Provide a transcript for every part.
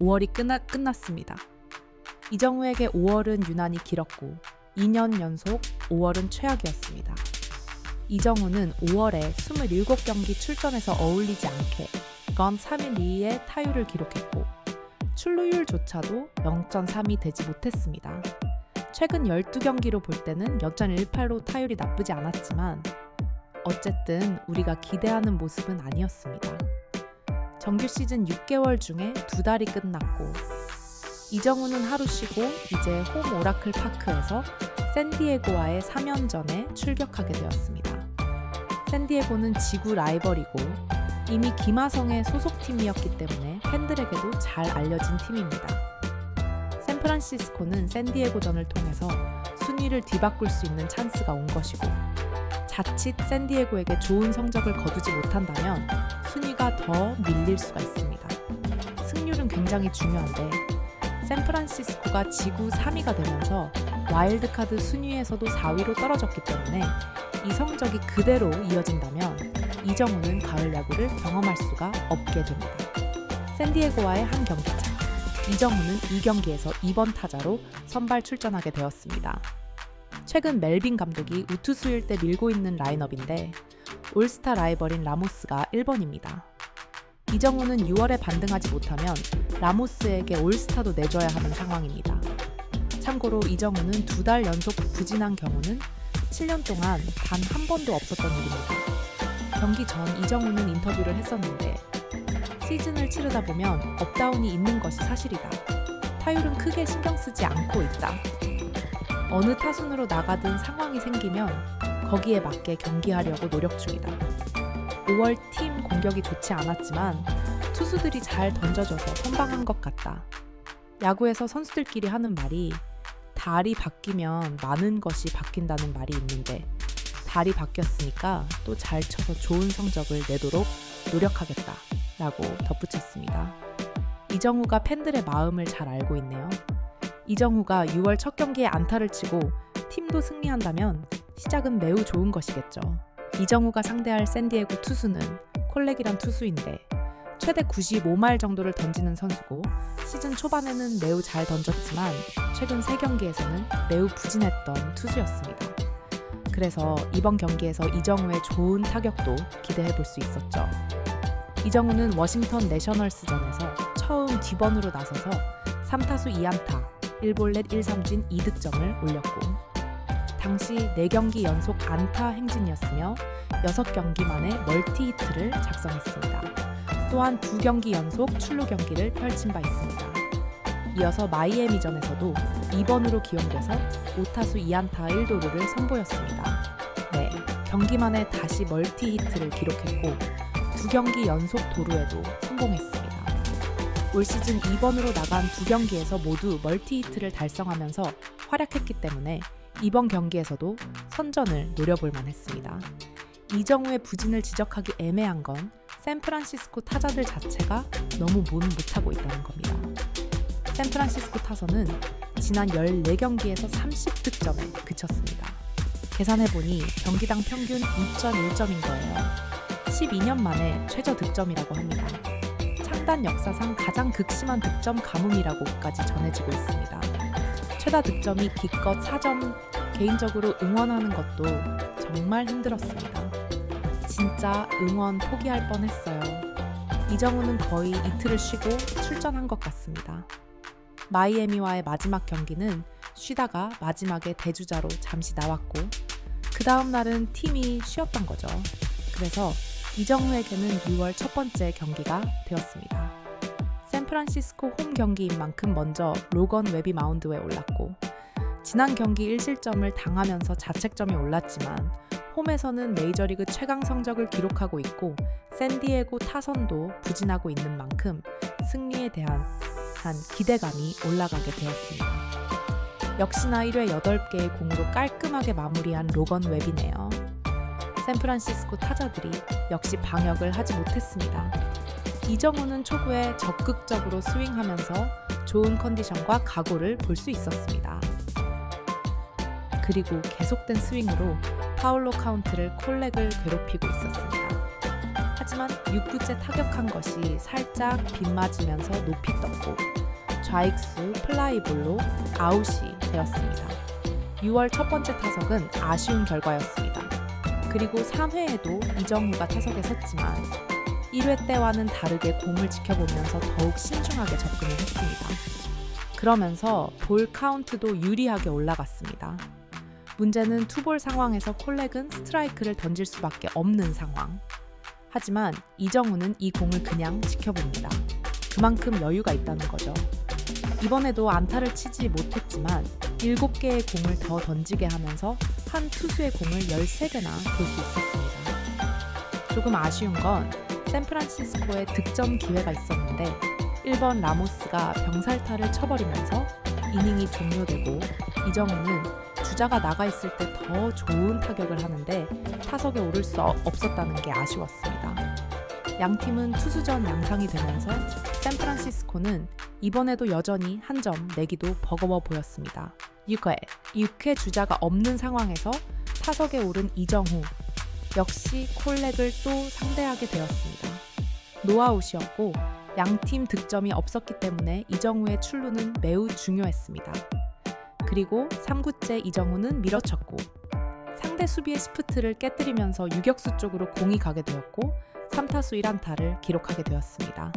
5월이 끝났습니다. 이정우에게 5월은 유난히 길었고 2년 연속 5월은 최악이었습니다. 이정우는 5월에 27경기 출전해서 어울리지 않게 건 3일 2위의 타율을 기록했고 출루율조차도 0.3이 되지 못했습니다. 최근 12경기로 볼 때는 0.18로 타율이 나쁘지 않았지만 어쨌든 우리가 기대하는 모습은 아니었습니다. 정규 시즌 6개월 중에 2달이 끝났고 이정우는 하루 쉬고 이제 홈 오라클 파크에서 샌디에고와의 3연전에 출격하게 되었습니다. 샌디에고는 지구 라이벌이고 이미 김하성의 소속팀이었기 때문에 팬들에게도 잘 알려진 팀입니다. 샌프란시스코는 샌디에고전을 통해서 순위를 뒤바꿀 수 있는 찬스가 온 것이고 자칫 샌디에고에게 좋은 성적을 거두지 못한다면 순위가 더 밀릴 수가 있습니다. 승률은 굉장히 중요한데 샌프란시스코가 지구 3위가 되면서 와일드카드 순위에서도 4위로 떨어졌기 때문에 이 성적이 그대로 이어진다면 이정우는 가을 야구를 경험할 수가 없게 됩니다. 샌디에고와의 한 경기차, 이정우는 이 경기에서 2번 타자로 선발 출전하게 되었습니다. 최근 멜빈 감독이 우투수일 때 밀고 있는 라인업인데 올스타 라이벌인 라모스가 1번입니다. 이정우는 6월에 반등하지 못하면 라모스에게 올스타도 내줘야 하는 상황입니다. 참고로 이정우는 2달 연속 부진한 경우는 7년 동안 단 한 번도 없었던 일입니다. 경기 전 이정우는 인터뷰를 했었는데 시즌을 치르다 보면 업다운이 있는 것이 사실이다. 타율은 크게 신경 쓰지 않고 있다. 어느 타순으로 나가든 상황이 생기면 거기에 맞게 경기하려고 노력 중이다. 5월 팀 공격이 좋지 않았지만 투수들이 잘 던져줘서 선방한 것 같다. 야구에서 선수들끼리 하는 말이 달이 바뀌면 많은 것이 바뀐다는 말이 있는데 달이 바뀌었으니까 또 잘 쳐서 좋은 성적을 내도록 노력하겠다 라고 덧붙였습니다. 이정우가 팬들의 마음을 잘 알고 있네요. 이정우가 6월 첫 경기에 안타를 치고 팀도 승리한다면 시작은 매우 좋은 것이겠죠. 이정우가 상대할 샌디에고 투수는 콜렉이란 투수인데 최대 95마일 정도를 던지는 선수고 시즌 초반에는 매우 잘 던졌지만 최근 3경기에서는 매우 부진했던 투수였습니다. 그래서 이번 경기에서 이정우의 좋은 타격도 기대해볼 수 있었죠. 이정우는 워싱턴 내셔널스전에서 처음 뒤번으로 나서서 3타수 2안타, 1볼넷 1삼진 2득점을 올렸고 당시 4경기 연속 안타 행진이었으며 6경기 만에 멀티히트를 작성했습니다. 또한 2경기 연속 출루 경기를 펼친 바 있습니다. 이어서 마이애미전에서도 2번으로 기용돼서 5타수 2안타 1도루를 선보였습니다. 네, 경기 만에 다시 멀티히트를 기록했고 2경기 연속 도루에도 성공했습니다. 올 시즌 2번으로 나간 2경기에서 모두 멀티히트를 달성하면서 활약했기 때문에 이번 경기에서도 선전을 노려볼 만했습니다. 이정우의 부진을 지적하기 애매한 건 샌프란시스코 타자들 자체가 너무 못하고 있다는 겁니다. 샌프란시스코 타선은 지난 14경기에서 30득점에 그쳤습니다. 계산해보니 경기당 평균 2.1점인 거예요. 12년 만에 최저 득점이라고 합니다. 창단 역사상 가장 극심한 득점 가뭄이라고까지 전해지고 있습니다. 최다 득점이 기껏 4점, 개인적으로 응원하는 것도 정말 힘들었습니다. 진짜 응원 포기할 뻔했어요. 이정우는 거의 이틀을 쉬고 출전한 것 같습니다. 마이애미와의 마지막 경기는 쉬다가 마지막에 대주자로 잠시 나왔고 그 다음 날은 팀이 쉬었던 거죠. 그래서 이정우에게는 6월 첫 번째 경기가 되었습니다. 샌프란시스코 홈 경기인 만큼 먼저 로건 웹이 마운드에 올랐고 지난 경기 1실점을 당하면서 자책점이 올랐지만 홈에서는 메이저리그 최강 성적을 기록하고 있고 샌디에고 타선도 부진하고 있는 만큼 승리에 대한 기대감이 올라가게 되었습니다. 역시나 1회 8개의 공으로 깔끔하게 마무리한 로건 웹이네요. 샌프란시스코 타자들이 역시 방역을 하지 못했습니다. 이정우는 초구에 적극적으로 스윙하면서 좋은 컨디션과 각오를 볼 수 있었습니다. 그리고 계속된 스윙으로 파울로 카운트를 콜렉을 괴롭히고 있었습니다. 하지만 6구째 타격한 것이 살짝 빗맞으면서 높이 떴고 좌익수 플라이볼로 아웃이 되었습니다. 6월 첫 번째 타석은 아쉬운 결과였습니다. 그리고 3회에도 이정후가 타석에 섰지만 1회 때와는 다르게 공을 지켜보면서 더욱 신중하게 접근을 했습니다. 그러면서 볼 카운트도 유리하게 올라갔습니다. 문제는 투볼 상황에서 콜렉은 스트라이크를 던질 수밖에 없는 상황. 하지만 이정후는 이 공을 그냥 지켜봅니다. 그만큼 여유가 있다는 거죠. 이번에도 안타를 치지 못했지만 7개의 공을 더 던지게 하면서 한 투수의 공을 13개나 볼 수 있었습니다. 조금 아쉬운 건 샌프란시스코에 득점 기회가 있었는데 1번 라모스가 병살타를 쳐버리면서 이닝이 종료되고 이정후는 주자가 나가 있을 때 더 좋은 타격을 하는데 타석에 오를 수 없었다는 게 아쉬웠습니다. 양 팀은 투수전 양상이 되면서 샌프란시스코는 이번에도 여전히 한 점 내기도 버거워 보였습니다. 6회 주자가 없는 상황에서 타석에 오른 이정후 역시 콜렉을 또 상대하게 되었습니다. 노아웃이었고 양팀 득점이 없었기 때문에 이정후의 출루는 매우 중요했습니다. 그리고 3구째 이정후는 밀어쳤고 상대 수비의 시프트를 깨뜨리면서 유격수 쪽으로 공이 가게 되었고 3타수 1안타를 기록하게 되었습니다.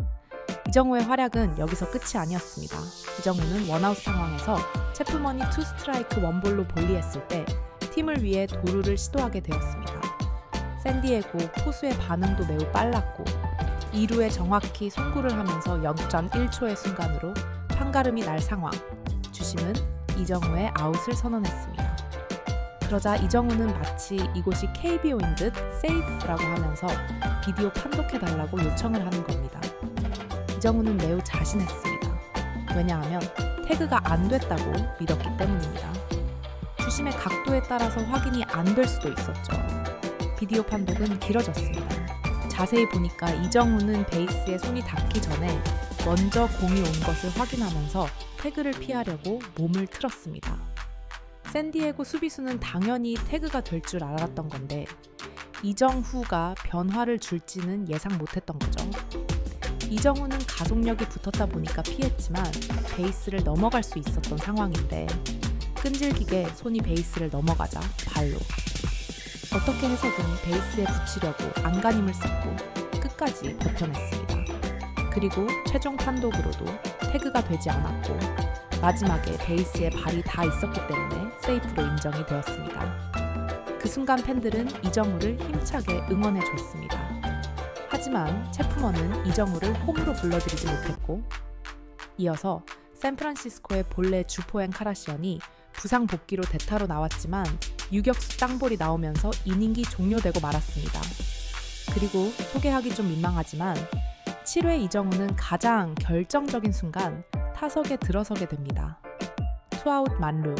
이정후의 활약은 여기서 끝이 아니었습니다. 이정후는 원아웃 상황에서 체프먼이 투 스트라이크 원볼로 볼리했을 때 팀을 위해 도루를 시도하게 되었습니다. 샌디에고 포수의 반응도 매우 빨랐고 2루에 정확히 송구를 하면서 0.1초의 순간으로 판가름이 날 상황, 주심은 이정후의 아웃을 선언했습니다. 그러자 이정후는 마치 이곳이 KBO인 듯 세이프라고 하면서 비디오 판독해달라고 요청을 하는 겁니다. 이정후는 매우 자신했습니다. 왜냐하면 태그가 안 됐다고 믿었기 때문입니다. 주심의 각도에 따라서 확인이 안 될 수도 있었죠. 비디오 판독은 길어졌습니다. 자세히 보니까 이정후는 베이스에 손이 닿기 전에 먼저 공이 온 것을 확인하면서 태그를 피하려고 몸을 틀었습니다. 샌디에고 수비수는 당연히 태그가 될 줄 알았던 건데 이정후가 변화를 줄지는 예상 못했던 거죠. 이정후는 가속력이 붙었다 보니까 피했지만 베이스를 넘어갈 수 있었던 상황인데 끈질기게 손이 베이스를 넘어가자 발로 어떻게 해서든 베이스에 붙이려고 안간힘을 썼고 끝까지 버텨냈습니다. 그리고 최종 판독으로도 태그가 되지 않았고 마지막에 베이스에 발이 다 있었기 때문에 세이프로 인정이 되었습니다. 그 순간 팬들은 이정후를 힘차게 응원해줬습니다. 하지만 체프먼은 이정후를 홈으로 불러들이지 못했고 이어서 샌프란시스코의 본래 주포엔 카라시언이 부상 복귀로 대타로 나왔지만 유격수 땅볼이 나오면서 이닝이 종료되고 말았습니다. 그리고 소개하기 좀 민망하지만 7회 이정후는 가장 결정적인 순간 타석에 들어서게 됩니다. 투아웃 만루,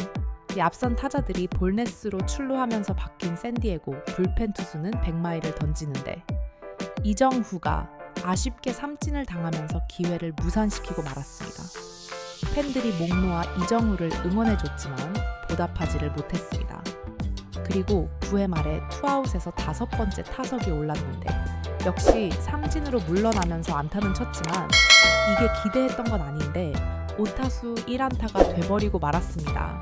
이 앞선 타자들이 볼넷으로 출루하면서 바뀐 샌디에고 불펜 투수는 100마일을 던지는데 이정후가 아쉽게 삼진을 당하면서 기회를 무산시키고 말았습니다. 팬들이 목 놓아 이정후를 응원해줬지만 보답하지를 못했습니다. 그리고 9회 말에 투아웃에서 5번째 타석이 올랐는데 역시 삼진으로 물러나면서 안타는 쳤지만 이게 기대했던 건 아닌데 5타수 1안타가 돼버리고 말았습니다.